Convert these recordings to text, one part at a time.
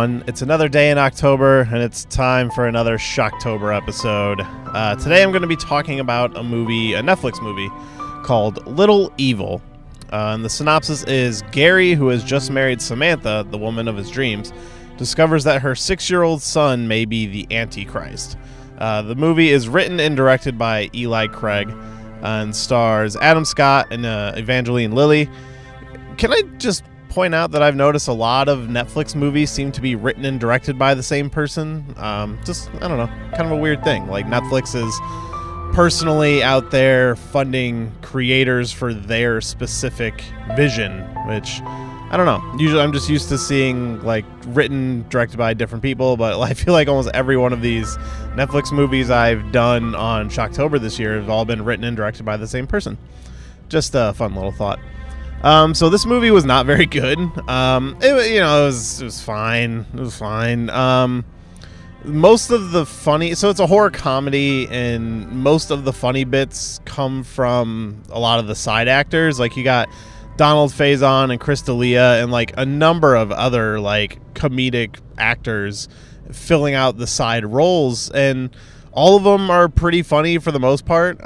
everyone. It's another day in October, and it's time for another Shocktober episode. Today I'm going to be talking about a Netflix movie called Little Evil. And the synopsis is Gary, who has just married Samantha, the woman of his dreams, discovers that her 6-year-old son may be the Antichrist. The movie is written and directed by Eli Craig and stars Adam Scott and Evangeline Lilly. Can I just point out that I've noticed a lot of Netflix movies seem to be written and directed by the same person? I don't know, kind of a weird thing. Like, Netflix is personally out there funding creators for their specific vision, which, I don't know. Usually I'm just used to seeing, like, written, directed by different people, but I feel like almost every one of these Netflix movies I've done on Shocktober this year have all been written and directed by the same person. Just a fun little thought. So this movie was not very good. It was fine. It was fine. Most of the funny, so it's a horror comedy, and most of the funny bits come from a lot of the side actors. Like, you got Donald Faison and Chris D'Elia and like a number of other like comedic actors filling out the side roles, and all of them are pretty funny for the most part.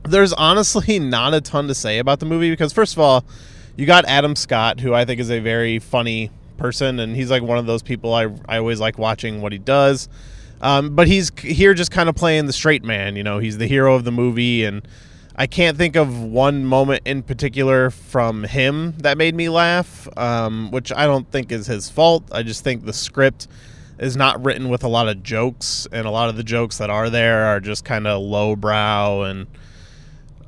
There's honestly not a ton to say about the movie because, first of all, you got Adam Scott, who I think is a very funny person, and he's like one of those people I always like watching what he does. But he's here just kind of playing the straight man. You know, he's the hero of the movie, and I can't think of one moment in particular from him that made me laugh, which I don't think is his fault. I just think the script is not written with a lot of jokes, and a lot of the jokes that are there are just kind of lowbrow, and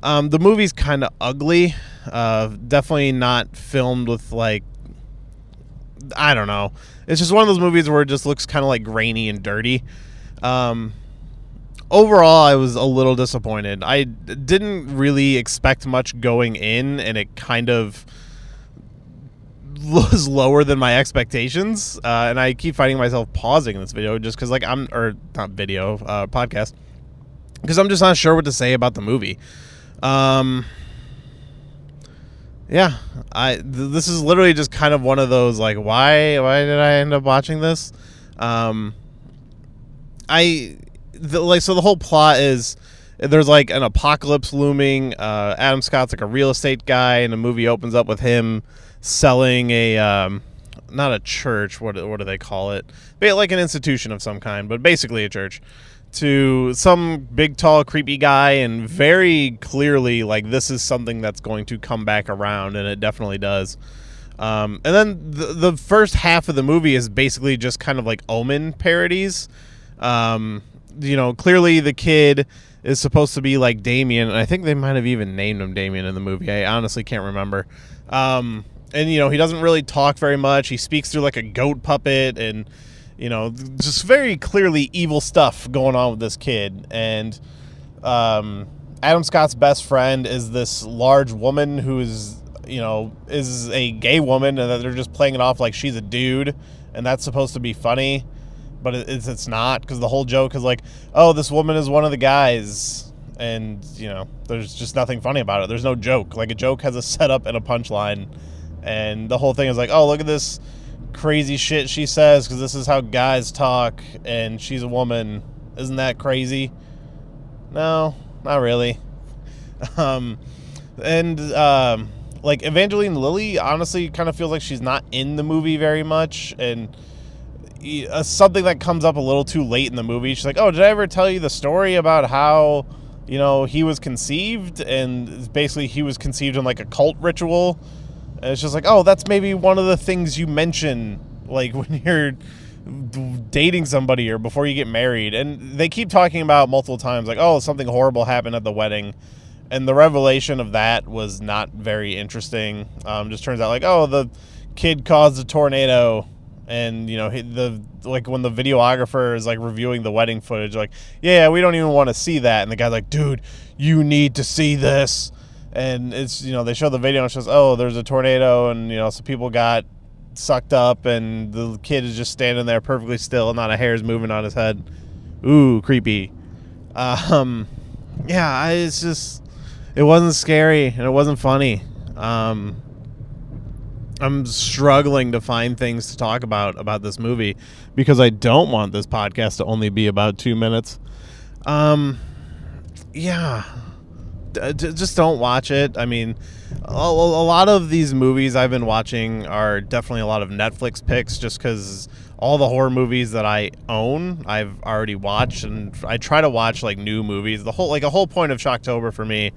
the movie's kind of ugly. Definitely not filmed with, like, I don't know. It's just one of those movies where it just looks kind of like grainy and dirty. Overall, I was a little disappointed. I didn't really expect much going in, and it kind of was lower than my expectations. And I keep finding myself pausing in this video just because, like, podcast, because I'm just not sure what to say about the movie. This is literally just kind of one of those, like, why did I end up watching this? So the whole plot is there's like an apocalypse looming. Adam Scott's like a real estate guy, and the movie opens up with him selling a not a church, what do they call it? Like an institution of some kind, but basically a church, to some big, tall, creepy guy, and very clearly, like, this is something that's going to come back around, and it definitely does. And then the first half of the movie is basically just kind of like Omen parodies. Clearly the kid is supposed to be like Damien, and I think they might have even named him Damien in the movie. I honestly can't remember. And, he doesn't really talk very much. He speaks through like a goat puppet, and just very clearly evil stuff going on with this kid. And Adam Scott's best friend is this large woman who is a gay woman, and that they're just playing it off like she's a dude, and that's supposed to be funny, but it's not, because the whole joke is like, oh, this woman is one of the guys, and there's just nothing funny about it. There's no joke. Like, a joke has a setup and a punchline, and the whole thing is like, oh, look at this crazy shit she says because this is how guys talk, and she's a woman. Isn't that crazy? No, not really. Like, Evangeline Lilly honestly kind of feels like she's not in the movie very much, and something that comes up a little too late in the movie, she's like, oh, did I ever tell you the story about how he was conceived? And basically he was conceived in like a cult ritual. And it's just like, oh, that's maybe one of the things you mention, like, when you're dating somebody or before you get married. And they keep talking about multiple times, like, oh, something horrible happened at the wedding. And the revelation of that was not very interesting. Just turns out, like, oh, the kid caused a tornado. And, when the videographer is, like, reviewing the wedding footage, like, yeah, we don't even want to see that. And the guy's like, dude, you need to see this. And it's, they show the video and it shows, oh, there's a tornado, and, some people got sucked up, and the kid is just standing there perfectly still, not a hair's moving on his head. Ooh, creepy. It wasn't scary, and it wasn't funny. I'm struggling to find things to talk about this movie because I don't want this podcast to only be about 2 minutes. Yeah. Just don't watch it. I mean, a lot of these movies I've been watching are definitely a lot of Netflix picks just because all the horror movies that I own, I've already watched, and I try to watch like new movies. A whole point of Shocktober for me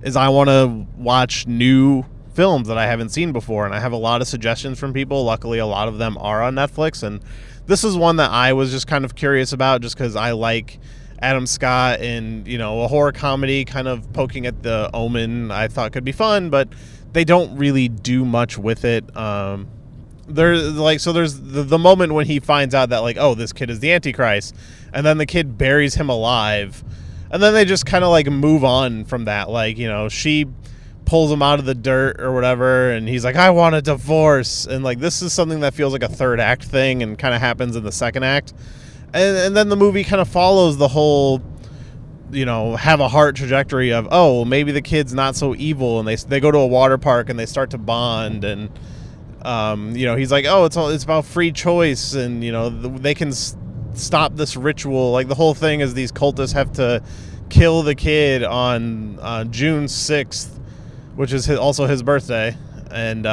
is I want to watch new films that I haven't seen before, and I have a lot of suggestions from people. Luckily, a lot of them are on Netflix, and this is one that I was just kind of curious about just because I like Adam Scott and, you know, a horror comedy kind of poking at the Omen I thought could be fun, but they don't really do much with it. There's the moment when he finds out that, like, oh, this kid is the Antichrist, and then the kid buries him alive, and then they just kind of like move on from that. Like, you know, she pulls him out of the dirt or whatever, and he's like, I want a divorce, and like this is something that feels like a third act thing and kind of happens in the second act. And then the movie kind of follows the whole, you know, have a heart trajectory of, oh, maybe the kid's not so evil, and they go to a water park and they start to bond, and you know, he's like, oh, it's about free choice, and, you know, they can stop this ritual. Like, the whole thing is these cultists have to kill the kid on June 6th, which is also his birthday, and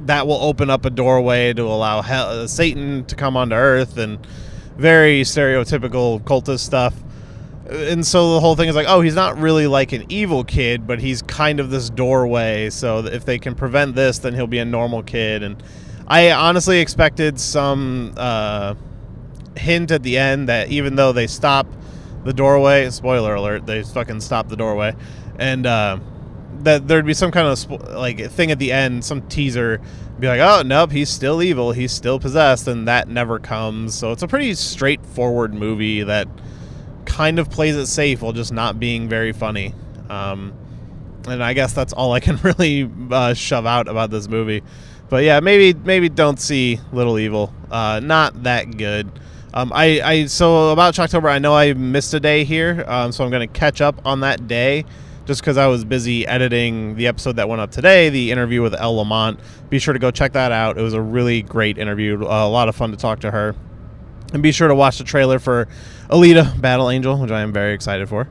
that will open up a doorway to allow Satan to come onto Earth, and very stereotypical cultist stuff. And so the whole thing is like, oh, he's not really like an evil kid, but he's kind of this doorway. So if they can prevent this, then he'll be a normal kid. And I honestly expected some hint at the end that even though they stop the doorway, spoiler alert, they fucking stop the doorway, and that there'd be some kind of thing at the end, some teaser, be like, oh, nope, he's still evil, he's still possessed, and that never comes. So it's a pretty straightforward movie that kind of plays it safe while just not being very funny. And I guess that's all I can really shove out about this movie. But yeah, maybe don't see Little Evil. Not that good. So about Shocktober, I know I missed a day here, so I'm going to catch up on that day, just because I was busy editing the episode that went up today, the interview with Elle Lamont. Be sure to go check that out. It was a really great interview. A lot of fun to talk to her. And be sure to watch the trailer for Alita Battle Angel, which I am very excited for.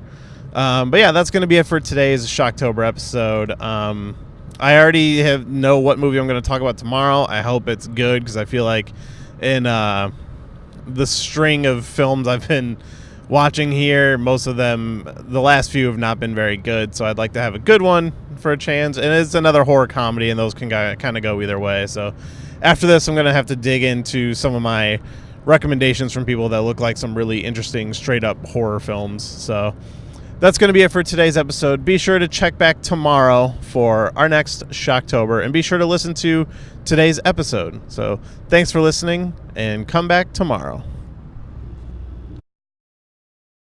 But yeah, that's going to be it for today's Shocktober episode. I already know what movie I'm going to talk about tomorrow. I hope it's good, because I feel like in the string of films I've been watching here, most of them, the last few have not been very good, so I'd like to have a good one for a chance. And it's another horror comedy, and those can kind of go either way. So after this, I'm going to have to dig into some of my recommendations from people that look like some really interesting straight up horror films. So that's going to be it for today's episode. Be sure to check back tomorrow for our next Shocktober, and be sure to listen to today's episode. So thanks for listening, and come back tomorrow.